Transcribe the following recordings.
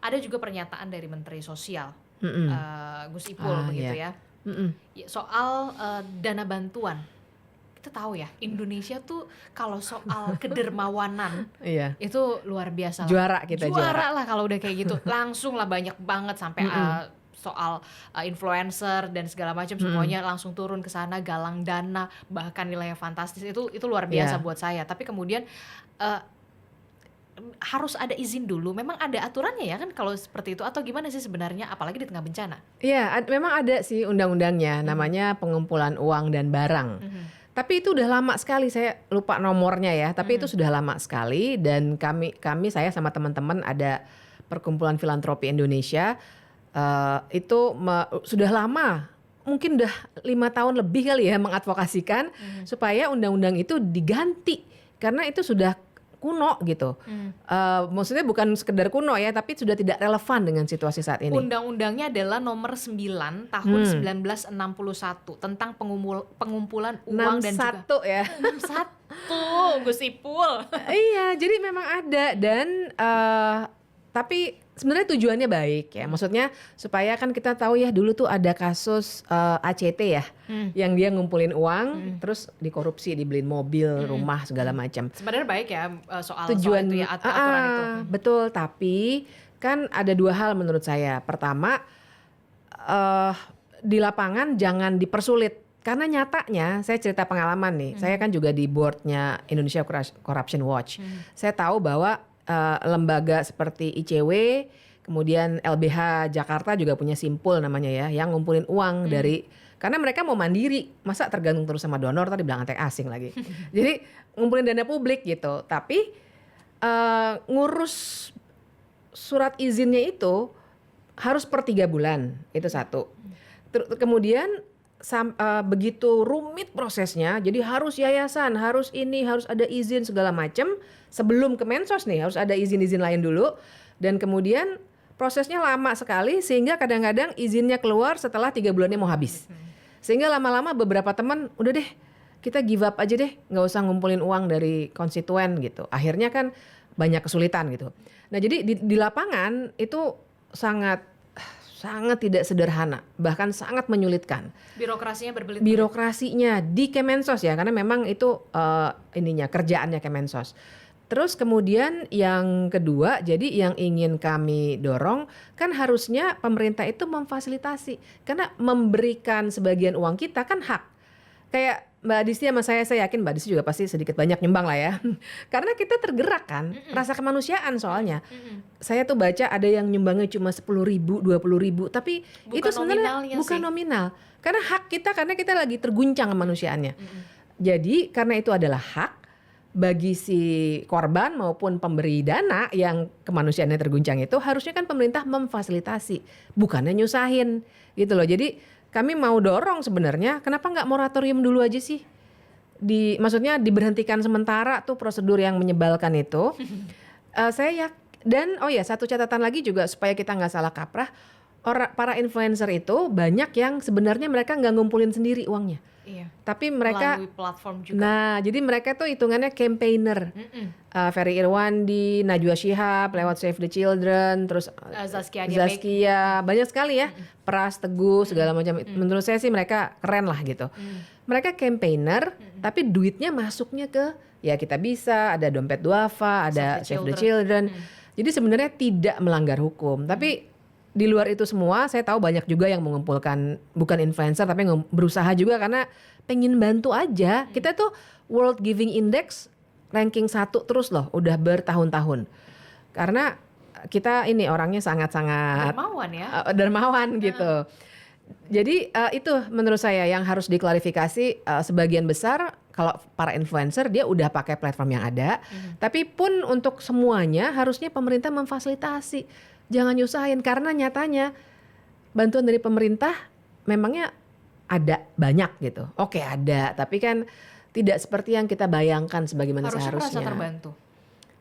ada juga pernyataan dari Menteri Sosial Mm-mm. Gus Ipul begitu Iya. ya. Mm-mm. Soal dana bantuan. Kita tahu ya, Indonesia tuh kalau soal kedermawanan Iya. itu luar biasa lah. Juara kita, juara. Lah kalau udah kayak gitu. Langsung lah banyak banget sampai soal influencer dan segala macam semuanya langsung turun ke sana, galang dana, bahkan nilainya fantastis. Itu luar biasa buat saya. Tapi kemudian harus ada izin dulu. Memang ada aturannya ya kan kalau seperti itu, atau gimana sih sebenarnya, apalagi di tengah bencana? Iya, memang ada sih undang-undangnya, namanya pengumpulan uang dan barang. Tapi itu udah lama sekali, saya lupa nomornya ya. Tapi itu sudah lama sekali, dan saya sama teman-teman ada perkumpulan filantropi Indonesia. Itu sudah lama, mungkin udah 5 tahun lebih kali ya, mengadvokasikan supaya undang-undang itu diganti karena itu sudah kuno gitu. Maksudnya bukan sekedar kuno ya, tapi sudah tidak relevan dengan situasi saat ini. Undang-undangnya adalah nomor 9 tahun 1961 tentang pengumpulan uang dan juga 61 ya. 61 Gus Ipul. Iya, jadi memang ada, dan tapi sebenarnya tujuannya baik ya. Maksudnya supaya kan kita tahu ya, dulu tuh ada kasus ACT ya, yang dia ngumpulin uang terus dikorupsi, dibeliin mobil, rumah segala macam. Sebenarnya baik ya soal Tujuan itu ya, aturan itu. Betul, tapi kan ada 2 hal menurut saya. Pertama, di lapangan jangan dipersulit. Karena nyatanya, saya cerita pengalaman nih, saya kan juga di boardnya Indonesia Corruption Watch. Saya tahu bahwa lembaga seperti ICW, kemudian LBH Jakarta juga punya Simpul namanya ya, yang ngumpulin uang dari, karena mereka mau mandiri, masa tergantung terus sama donor, tadi bilang antek asing lagi. Jadi ngumpulin dana publik gitu, tapi ngurus surat izinnya itu harus per 3 bulan, itu satu. Kemudian begitu rumit prosesnya, jadi harus yayasan, harus ini, harus ada izin segala macam sebelum ke Mensos nih, harus ada izin-izin lain dulu, dan kemudian prosesnya lama sekali sehingga kadang-kadang izinnya keluar setelah 3 bulannya mau habis. Sehingga lama-lama beberapa teman udah deh, kita give up aja deh, nggak usah ngumpulin uang dari konstituen gitu. Akhirnya kan banyak kesulitan gitu. Nah jadi di lapangan itu sangat tidak sederhana, bahkan sangat menyulitkan. Birokrasinya berbelit-belit. Birokrasinya di Kemensos ya, karena memang itu kerjaannya Kemensos. Terus kemudian yang kedua, jadi yang ingin kami dorong kan harusnya pemerintah itu memfasilitasi, karena memberikan sebagian uang kita kan hak. Kayak Mbak Disi sama saya yakin Mbak Disi juga pasti sedikit banyak nyumbang lah ya. Karena kita tergerak kan, rasa kemanusiaan soalnya. Saya tuh baca ada yang nyumbangnya cuma 10.000, 20.000, tapi bukan itu sebenarnya bukan nominal. Karena hak kita, karena kita lagi terguncang kemanusiaannya. Jadi karena itu adalah hak bagi si korban maupun pemberi dana yang kemanusiaannya terguncang, itu harusnya kan pemerintah memfasilitasi, bukannya nyusahin gitu loh. Jadi kami mau dorong sebenarnya, kenapa nggak moratorium dulu aja sih? Maksudnya diberhentikan sementara tuh prosedur yang menyebalkan itu. Dan satu catatan lagi juga supaya kita nggak salah kaprah, para influencer itu banyak yang sebenarnya mereka nggak ngumpulin sendiri uangnya. Iya. Tapi mereka melalui platform juga. Nah, jadi mereka tuh hitungannya campaigner. Ferry Irwandi, Najwa Shihab lewat Save the Children, terus Zaskia, banyak sekali ya. Pras, Teguh, segala macam. Menurut saya sih mereka keren lah gitu. Mereka campaigner, tapi duitnya masuknya ke ya Kita Bisa, ada Dompet Duafa, ada Save the Children. Jadi sebenarnya tidak melanggar hukum, tapi di luar itu semua, saya tahu banyak juga yang mengumpulkan, bukan influencer tapi berusaha juga karena pengen bantu aja. Kita tuh World Giving Index ranking 1 terus loh, udah bertahun-tahun. Karena kita ini orangnya sangat-sangat dermawan ya. Dermawan gitu. Jadi itu menurut saya yang harus diklarifikasi. Sebagian besar kalau para influencer dia udah pakai platform yang ada, tapi pun untuk semuanya harusnya pemerintah memfasilitasi. Jangan nyusahin, karena nyatanya bantuan dari pemerintah memangnya ada banyak gitu. Oke ada, tapi kan tidak seperti yang kita bayangkan sebagaimana seharusnya.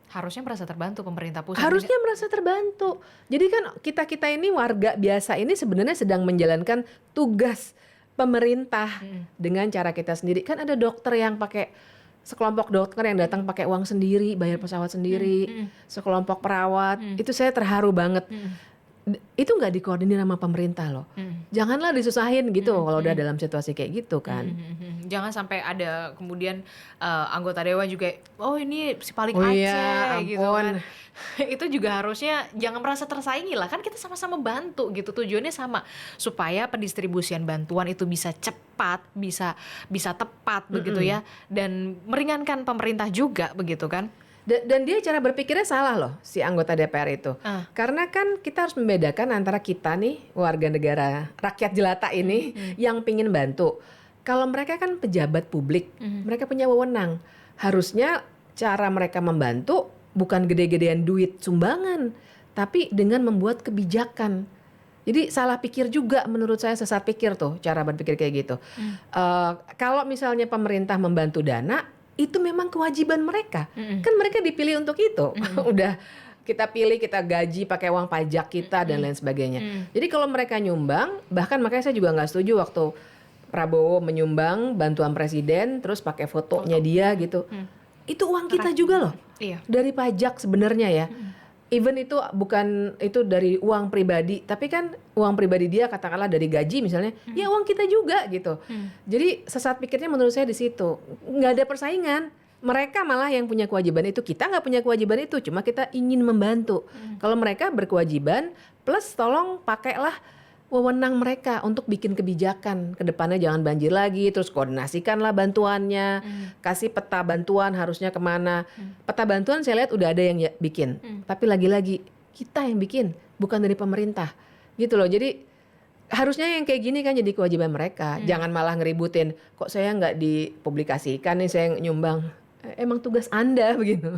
Harusnya merasa terbantu pemerintah pusat. Harusnya merasa terbantu. Jadi kan kita ini warga biasa ini sebenarnya sedang menjalankan tugas pemerintah dengan cara kita sendiri. Kan ada dokter yang pakai sekelompok dokter yang datang pakai uang sendiri, bayar pesawat sendiri, sekelompok perawat, itu saya terharu banget. Itu nggak dikoordinir sama pemerintah loh. Janganlah disusahin gitu kalau udah dalam situasi kayak gitu kan. Jangan sampai ada kemudian anggota dewan juga, oh ini si paling Oh Aceh iya, gitu ampun. kan. Itu juga harusnya jangan merasa tersaingi lah, kan kita sama-sama bantu gitu, tujuannya sama supaya pendistribusian bantuan itu bisa cepat, bisa tepat begitu ya, dan meringankan pemerintah juga begitu kan. Dan dia cara berpikirnya salah loh si anggota DPR itu. Karena kan kita harus membedakan antara kita nih warga negara rakyat jelata ini yang pingin bantu. Kalau mereka kan pejabat publik, mereka punya wewenang. Harusnya cara mereka membantu bukan gede-gedean duit sumbangan, tapi dengan membuat kebijakan. Jadi salah pikir juga menurut saya, sesat pikir tuh cara berpikir kayak gitu. Kalau misalnya pemerintah membantu dana, itu memang kewajiban mereka. Kan mereka dipilih untuk itu. Udah kita pilih, kita gaji pakai uang pajak kita dan lain sebagainya. Jadi kalau mereka nyumbang, bahkan makanya saya juga nggak setuju waktu Prabowo menyumbang bantuan presiden terus pakai fotonya dia gitu. Itu uang kita juga loh. Iya. Dari pajak sebenarnya ya. Even itu bukan itu dari uang pribadi, tapi kan uang pribadi dia katakanlah dari gaji misalnya, ya uang kita juga gitu. Jadi sesat pikirnya menurut saya di situ. Nggak ada persaingan. Mereka malah yang punya kewajiban itu, kita nggak punya kewajiban itu, cuma kita ingin membantu. Kalau mereka berkewajiban, plus tolong pakailah wewenang mereka untuk bikin kebijakan ke depannya, jangan banjir lagi, terus koordinasikanlah bantuannya, kasih peta bantuan harusnya kemana. Peta bantuan saya lihat udah ada yang bikin, tapi lagi-lagi kita yang bikin, bukan dari pemerintah gitu loh. Jadi harusnya yang kayak gini kan jadi kewajiban mereka, jangan malah ngeributin, kok saya nggak dipublikasikan nih saya nyumbang. Emang tugas Anda begitu.